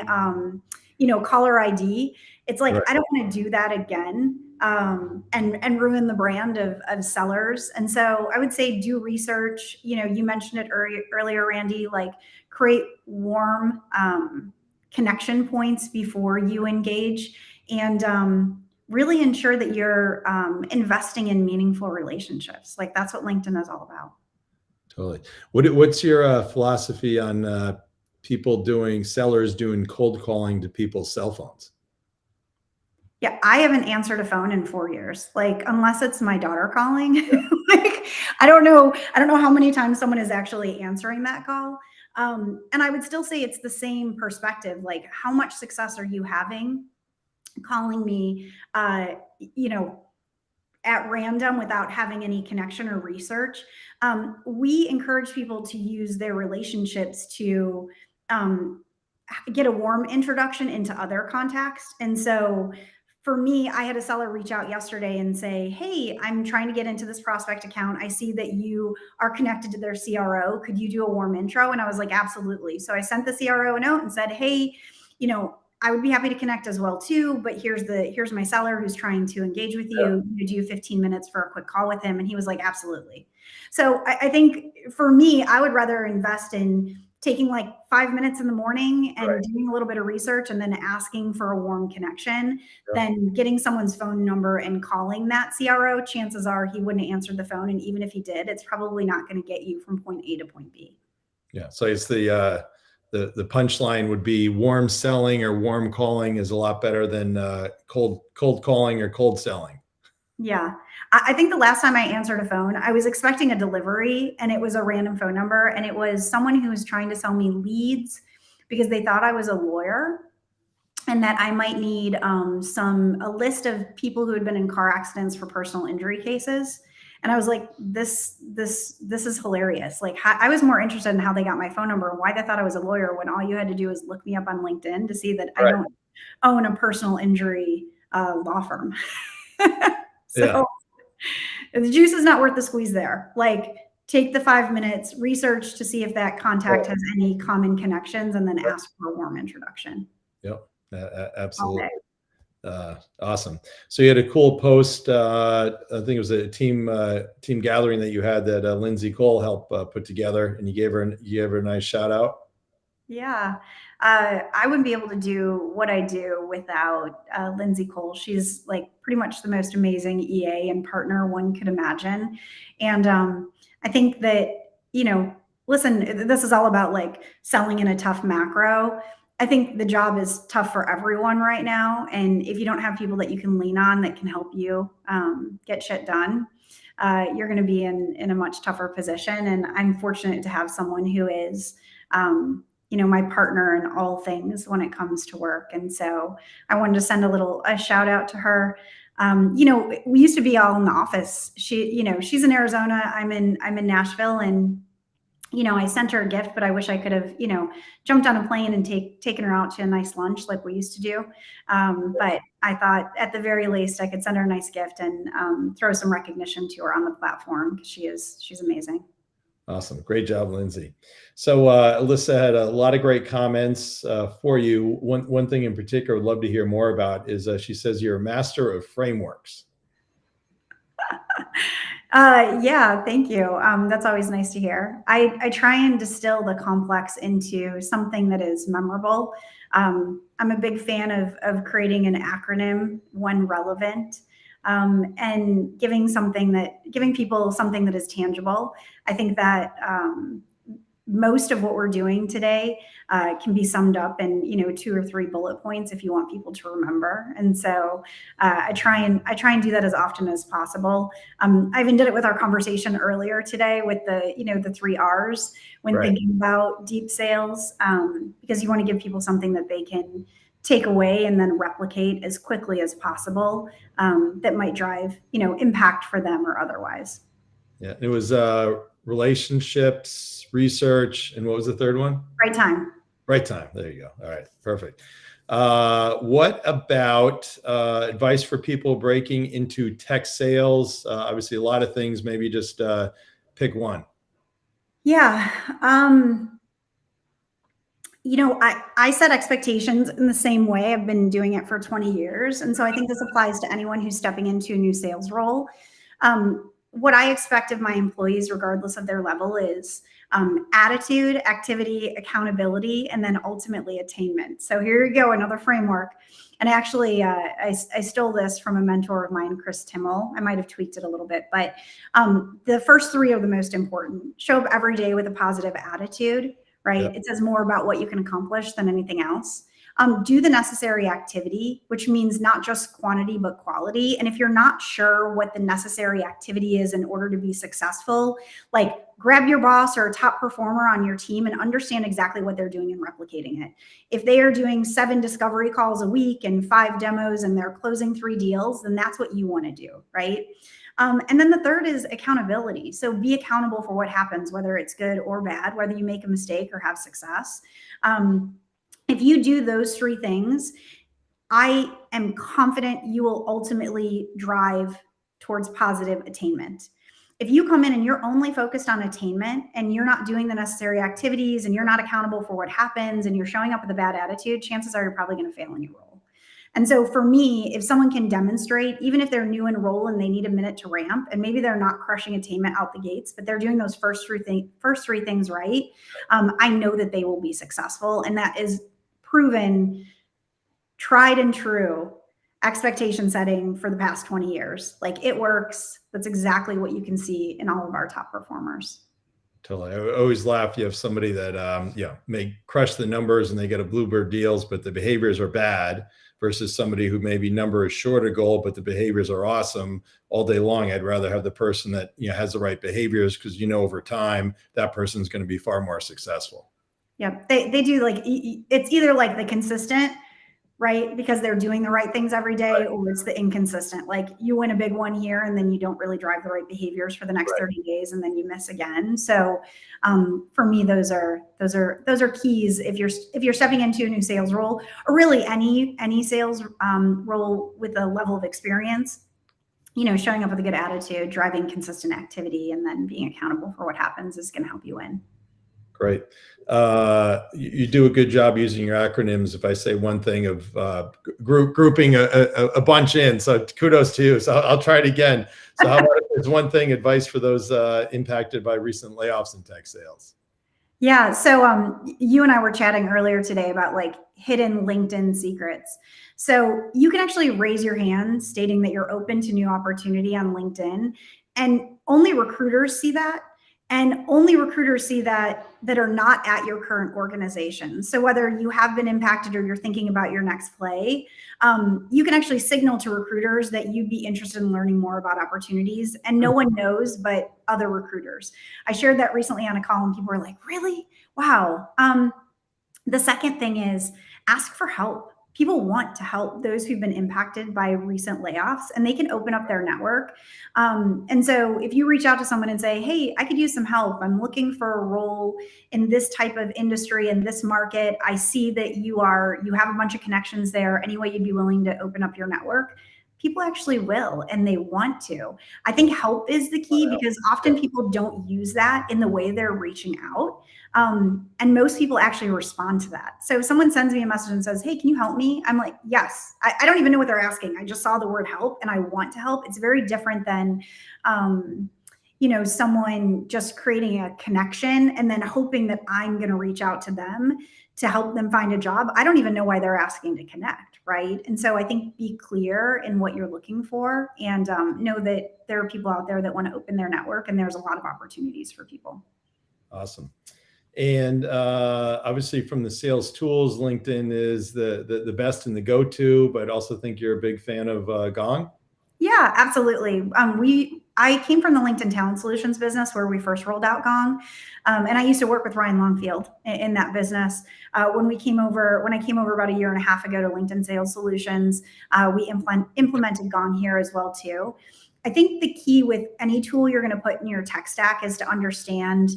caller ID. It's like, I don't want to do that again. And ruin the brand of sellers. And so I would say do research. You mentioned it earlier, Randy, like create warm connection points before you engage, and really ensure that you're investing in meaningful relationships. Like that's what LinkedIn is all about. Totally. What's your philosophy on sellers doing cold calling to people's cell phones? Yeah, I haven't answered a phone in 4 years. Like, unless it's my daughter calling, like, I don't know how many times someone is actually answering that call. And I would still say it's the same perspective. Like, how much success are you having calling me, at random without having any connection or research? We encourage people to use their relationships to get a warm introduction into other contacts. And so for me, I had a seller reach out yesterday and say, hey, I'm trying to get into this prospect account. I see that you are connected to their CRO. Could you do a warm intro? And I was like, absolutely. So I sent the CRO a note and said, hey, I would be happy to connect as well too, but here's my seller who's trying to engage with you. Do you 15 minutes for a quick call with him? And he was like, absolutely. So I think for me, I would rather invest in taking like 5 minutes in the morning and doing a little bit of research and then asking for a warm connection than getting someone's phone number and calling that CRO. Chances are he wouldn't answer the phone. And even if he did, it's probably not going to get you from point A to point B. Yeah. So it's the punchline would be warm selling or warm calling is a lot better than cold calling or cold selling. Yeah. I think the last time I answered a phone, I was expecting a delivery and it was a random phone number. And it was someone who was trying to sell me leads because they thought I was a lawyer and that I might need a list of people who had been in car accidents for personal injury cases. And I was like, this is hilarious. Like, I was more interested in how they got my phone number and why they thought I was a lawyer when all you had to do is look me up on LinkedIn to see that I don't own a personal injury law firm. Yeah. So the juice is not worth the squeeze there. Like, take the 5 minutes, research to see if that contact has any common connections, and then ask for a warm introduction. Yep. All Absolutely. day. Awesome. So you had a cool post. I think it was a team gathering that you had that Lindsay Cole helped put together, and you gave her a nice shout out. Yeah. I wouldn't be able to do what I do without Lindsay Cole. She's like pretty much the most amazing EA and partner one could imagine. And I think that, listen, this is all about like selling in a tough macro. I think the job is tough for everyone right now. And if you don't have people that you can lean on that can help you get shit done, you're going to be in a much tougher position. And I'm fortunate to have someone who is, my partner in all things when it comes to work. And so I wanted to send a shout out to her. We used to be all in the office. She's in Arizona. I'm in Nashville, and I sent her a gift, but I wish I could have, jumped on a plane and taken her out to a nice lunch like we used to do. But I thought at the very least I could send her a nice gift and throw some recognition to her on the platform, because she's amazing. Awesome. Great job, Lindsay. So Alyssa had a lot of great comments for you. One thing in particular I'd love to hear more about is she says you're a master of frameworks. Yeah, thank you. That's always nice to hear. I try and distill the complex into something that is memorable. I'm a big fan of creating an acronym when relevant, and giving people something that is tangible. I think that most of what we're doing today can be summed up in 2 or 3 bullet points if you want people to remember. And so I try and do that as often as possible. I even did it with our conversation earlier today with the 3 R's when Right. thinking about deep sales, because you want to give people something that they can take away and then replicate as quickly as possible, that might drive impact for them or otherwise. Yeah. It was relationships, research, and what was the third one? Right time. Right time. There you go. All right. Perfect. What about advice for people breaking into tech sales? Obviously, a lot of things. Maybe just pick one. Yeah. I set expectations in the same way. I've been doing it for 20 years. And so I think this applies to anyone who's stepping into a new sales role. What I expect of my employees, regardless of their level, is attitude, activity, accountability, and then ultimately attainment. So here you go, another framework. And actually, I stole this from a mentor of mine, Chris Timmel. I might have tweaked it a little bit, but the first 3 are the most important. Show up every day with a positive attitude, right? Yep. It says more about what you can accomplish than anything else. Do the necessary activity, which means not just quantity, but quality. And if you're not sure what the necessary activity is in order to be successful, like grab your boss or a top performer on your team and understand exactly what they're doing and replicating it. If they are doing 7 discovery calls a week and 5 demos and they're closing 3 deals, then that's what you want to do, right? And then the third is accountability. So be accountable for what happens, whether it's good or bad, whether you make a mistake or have success. If you do those 3 things, I am confident you will ultimately drive towards positive attainment. If you come in and you're only focused on attainment and you're not doing the necessary activities and you're not accountable for what happens and you're showing up with a bad attitude, chances are you're probably going to fail in your role. And so for me, if someone can demonstrate, even if they're new in role and they need a minute to ramp, and maybe they're not crushing attainment out the gates, but they're doing those first three things right, I know that they will be successful. And that is proven, tried and true expectation setting for the past 20 years. Like, it works. That's exactly what you can see in all of our top performers. Totally. I always laugh. You have somebody that may crush the numbers and they get a bluebird deals, but the behaviors are bad, versus somebody who maybe number is short a goal, but the behaviors are awesome all day long. I'd rather have the person that has the right behaviors, because over time that person's going to be far more successful. Yeah, they do. Like, it's either like the consistent right? Because they're doing the right things every day, or it's the inconsistent. Like you win a big one here and then you don't really drive the right behaviors for the next 30 days and then you miss again. So for me, those are keys if you're stepping into a new sales role, or really any sales role with a level of experience. Showing up with a good attitude, driving consistent activity, and then being accountable for what happens is going to help you win. Great. You do a good job using your acronyms. If I say one thing of grouping a bunch in, so kudos to you. So I'll try it again. So how about if there's one thing, advice for those impacted by recent layoffs in tech sales? Yeah. So you and I were chatting earlier today about like hidden LinkedIn secrets. So you can actually raise your hand stating that you're open to new opportunity on LinkedIn, and only recruiters see that. And only recruiters see that are not at your current organization. So whether you have been impacted or you're thinking about your next play, you can actually signal to recruiters that you'd be interested in learning more about opportunities. And no one knows but other recruiters. I shared that recently on a call and people were like, really? Wow. The second thing is ask for help. People want to help those who've been impacted by recent layoffs, and they can open up their network. And so if you reach out to someone and say, hey, I could use some help. I'm looking for a role in this type of industry, in this market. I see that you have a bunch of connections there. Any way you'd be willing to open up your network? People actually will, and they want to. I think help is the key, because often people don't use that in the way they're reaching out. And most people actually respond to that. So if someone sends me a message and says, hey, can you help me? I'm like, yes. I don't even know what they're asking. I just saw the word help and I want to help. It's very different than, someone just creating a connection and then hoping that I'm going to reach out to them to help them find a job. I don't even know why they're asking to connect, right? And so I think be clear in what you're looking for, and know that there are people out there that want to open their network, and there's a lot of opportunities for people. Awesome. And obviously from the sales tools, LinkedIn is the best and the go-to, but I also think you're a big fan of Gong. Yeah, absolutely. I came from the LinkedIn Talent Solutions business where we first rolled out Gong. And I used to work with Ryan Longfield in that business. When I came over about a year and a half ago to LinkedIn Sales Solutions, we implemented Gong here as well too. I think the key with any tool you're going to put in your tech stack is to understand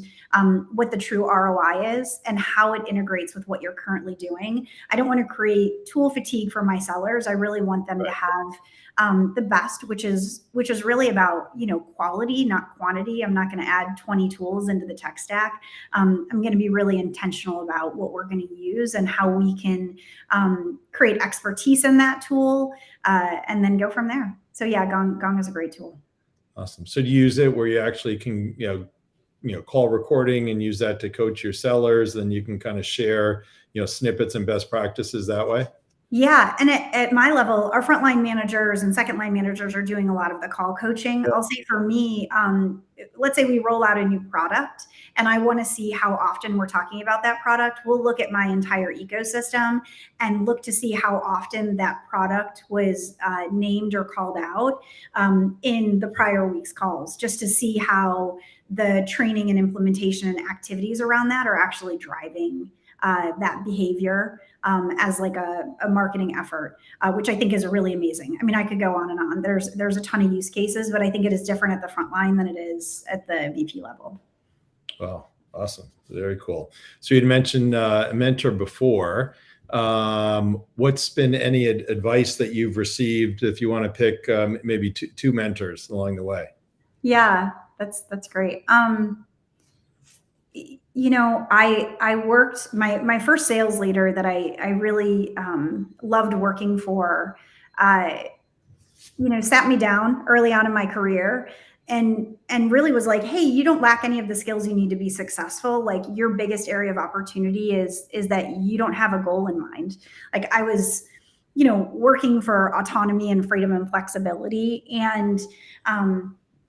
what the true ROI is and how it integrates with what you're currently doing. I don't want to create tool fatigue for my sellers. I really want them to have the best, which is really about, quality, not quantity. I'm not going to add 20 tools into the tech stack. I'm going to be really intentional about what we're going to use and how we can create expertise in that tool, and then go from there. So yeah, Gong is a great tool. Awesome. So do you use it where you actually can, call recording and use that to coach your sellers, then you can kind of share, snippets and best practices that way? Yeah. And at my level, our frontline managers and second line managers are doing a lot of the call coaching. Yeah. I'll say for me, let's say we roll out a new product and I want to see how often we're talking about that product. We'll look at my entire ecosystem and look to see how often that product was named or called out in the prior week's calls, just to see how the training and implementation and activities around that are actually driving that behavior as like a marketing effort, which I think is really amazing. I mean, I could go on and on. There's a ton of use cases, but I think it is different at the front line than it is at the VP level. Wow. Awesome. Very cool. So you'd mentioned a mentor before. What's been any advice that you've received, if you want to pick maybe two mentors along the way? Yeah, that's great. I worked my first sales leader that I really loved working for, sat me down early on in my career and really was like, hey, you don't lack any of the skills you need to be successful. Like your biggest area of opportunity is that you don't have a goal in mind. Like I was, working for autonomy and freedom and flexibility. And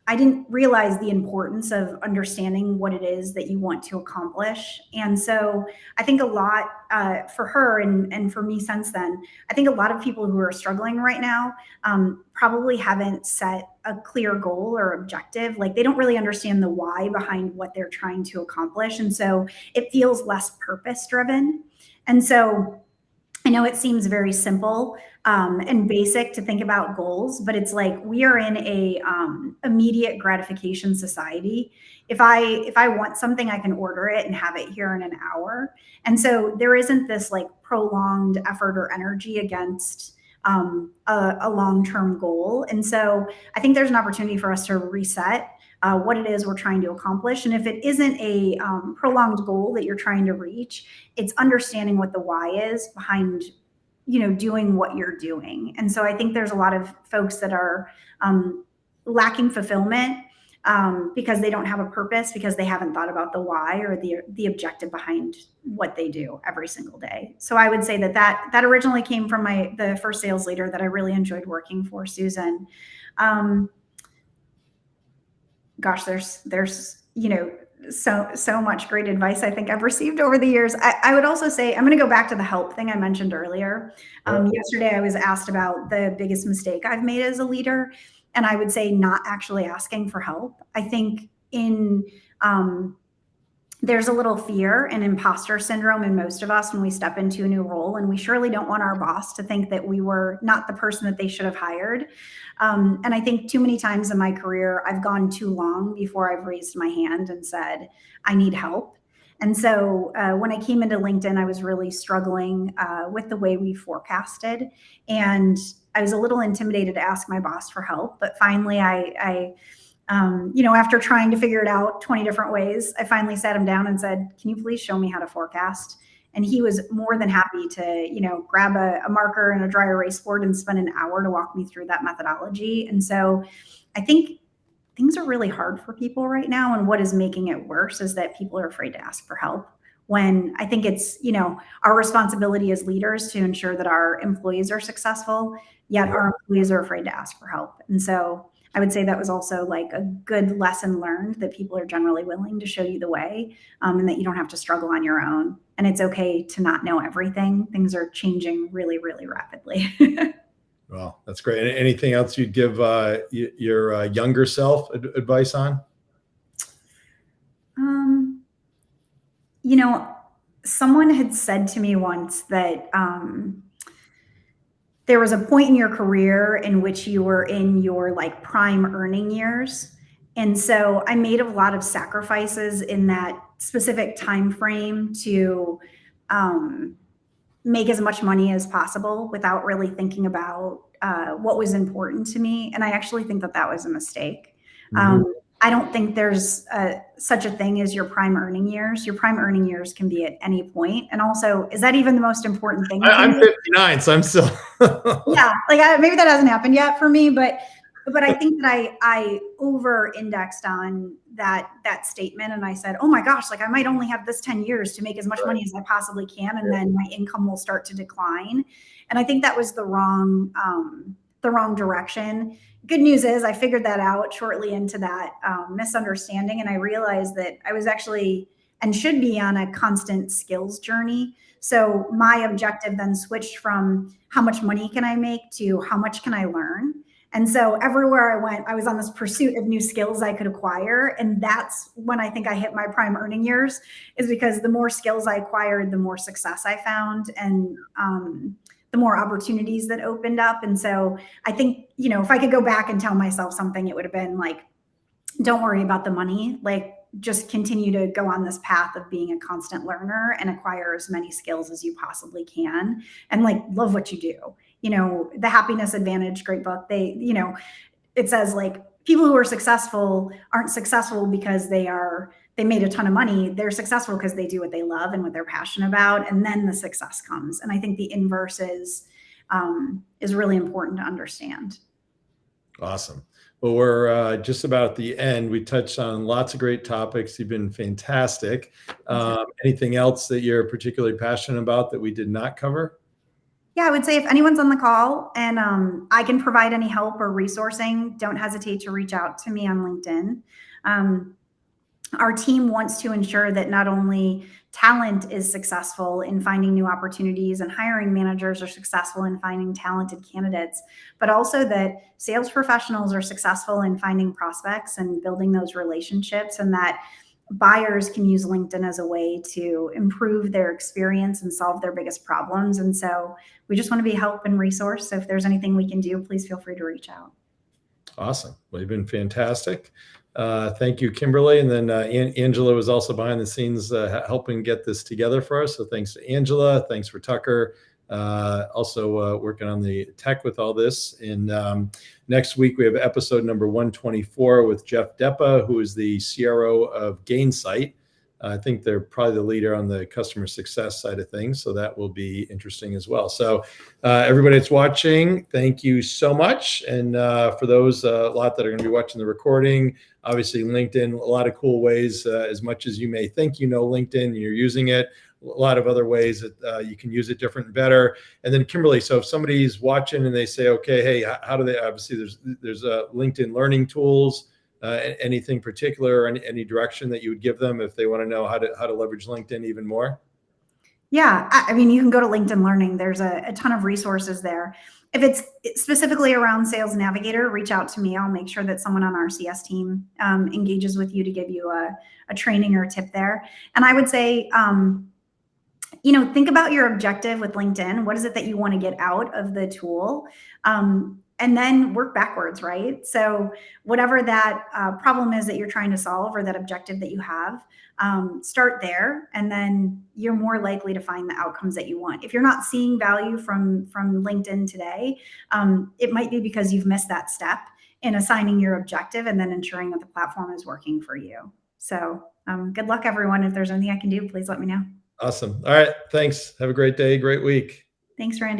I didn't realize the importance of understanding what it is that you want to accomplish. And so I think a lot for her and for me since then, I think a lot of people who are struggling right now probably haven't set a clear goal or objective. Like they don't really understand the why behind what they're trying to accomplish. And so it feels less purpose driven. And so I know it seems very simple and basic to think about goals, but it's like we are in a immediate gratification society. If I want something, I can order it and have it here in an hour. And so there isn't this like prolonged effort or energy against a long-term goal. And so I think there's an opportunity for us to reset what it is we're trying to accomplish. And if it isn't a prolonged goal that you're trying to reach, it's understanding what the why is behind, doing what you're doing. And so I think there's a lot of folks that are lacking fulfillment because they don't have a purpose, because they haven't thought about the why or the objective behind what they do every single day. So I would say that originally came from the first sales leader that I really enjoyed working for, Susan. Gosh, there's so much great advice I think I've received over the years. I would also say, I'm going to go back to the help thing I mentioned earlier. Yesterday I was asked about the biggest mistake I've made as a leader, and I would say not actually asking for help. I think there's a little fear and imposter syndrome in most of us when we step into a new role, and we surely don't want our boss to think that we were not the person that they should have hired. And I think too many times in my career, I've gone too long before I've raised my hand and said, I need help. And so when I came into LinkedIn, I was really struggling with the way we forecasted. And I was a little intimidated to ask my boss for help. But finally, after trying to figure it out 20 different ways, I finally sat him down and said, can you please show me how to forecast? And he was more than happy to, grab a marker and a dry erase board and spend an hour to walk me through that methodology. And so I think things are really hard for people right now. And what is making it worse is that people are afraid to ask for help, when I think it's, our responsibility as leaders to ensure that our employees are successful, yet our employees are afraid to ask for help. And so I would say that was also like a good lesson learned, that people are generally willing to show you the way, and that you don't have to struggle on your own. And it's okay to not know everything. Things are changing really, really rapidly. Well, that's great. Anything else you'd give your younger self advice on? Someone had said to me once that there was a point in your career in which you were in your like prime earning years. And so I made a lot of sacrifices in that specific time frame to make as much money as possible without really thinking about what was important to me. And I actually think that was a mistake. I don't think there's such a thing as your prime earning years. Your prime earning years can be at any point. And also, is that even the most important thing? I'm 59, so I'm still. Yeah, maybe that hasn't happened yet for me, but I think that I over indexed on that statement, and I said, oh my gosh, I might only have this 10 years to make as much money as I possibly can, and then my income will start to decline. And I think that was the wrong direction. Good news is I figured that out shortly into that misunderstanding, and I realized that I was actually and should be on a constant skills journey. So my objective then switched from how much money can I make to how much can I learn. And so everywhere I went, I was on this pursuit of new skills I could acquire. And that's when I think I hit my prime earning years, is because the more skills I acquired, the more success I found, and the more opportunities that opened up. And so I think, if I could go back and tell myself something, it would have been like, don't worry about the money. Just continue to go on this path of being a constant learner and acquire as many skills as you possibly can, and love what you do. The Happiness Advantage, great book. It says people who are successful aren't successful because they made a ton of money. They're successful because they do what they love and what they're passionate about, and then the success comes. And I think the inverse is really important to understand. Awesome. Well, we're just about at the end. We touched on lots of great topics. You've been fantastic. Anything else that you're particularly passionate about that we did not cover? Yeah, I would say if anyone's on the call and I can provide any help or resourcing, don't hesitate to reach out to me on LinkedIn. Our team wants to ensure that not only talent is successful in finding new opportunities and hiring managers are successful in finding talented candidates, but also that sales professionals are successful in finding prospects and building those relationships, and that buyers can use LinkedIn as a way to improve their experience and solve their biggest problems. And so we just want to be a help and resource. So if there's anything we can do, please feel free to reach out. Awesome. Well, you've been fantastic. Thank you, Kimberly. And then Angela was also behind the scenes helping get this together for us. So thanks to Angela. Thanks for Tucker. Also working on the tech with all this. And next week, we have episode number 124 with Jeff Deppa, who is the CRO of Gainsight. I think they're probably the leader on the customer success side of things. So that will be interesting as well. So everybody that's watching, thank you so much. And for those, a lot that are going to be watching the recording, obviously LinkedIn, a lot of cool ways, as much as you may think you know LinkedIn and you're using it, a lot of other ways that you can use it different and better. And then Kimberly, so if somebody's watching and they say, okay, hey, how do they, obviously there's LinkedIn learning tools, anything particular or any direction that you would give them if they want to know how to leverage LinkedIn even more? Yeah, I mean, you can go to LinkedIn Learning. There's a ton of resources there. If it's specifically around Sales Navigator, reach out to me. I'll make sure that someone on our CS team engages with you to give you a training or a tip there. And I would say, think about your objective with LinkedIn. What is it that you want to get out of the tool? And then work backwards, right? So whatever that problem is that you're trying to solve or that objective that you have, start there, and then you're more likely to find the outcomes that you want. If you're not seeing value from LinkedIn today, it might be because you've missed that step in assigning your objective and then ensuring that the platform is working for you. So good luck, everyone. If there's anything I can do, please let me know. Awesome. All right. Thanks. Have a great day. Great week. Thanks, Randy.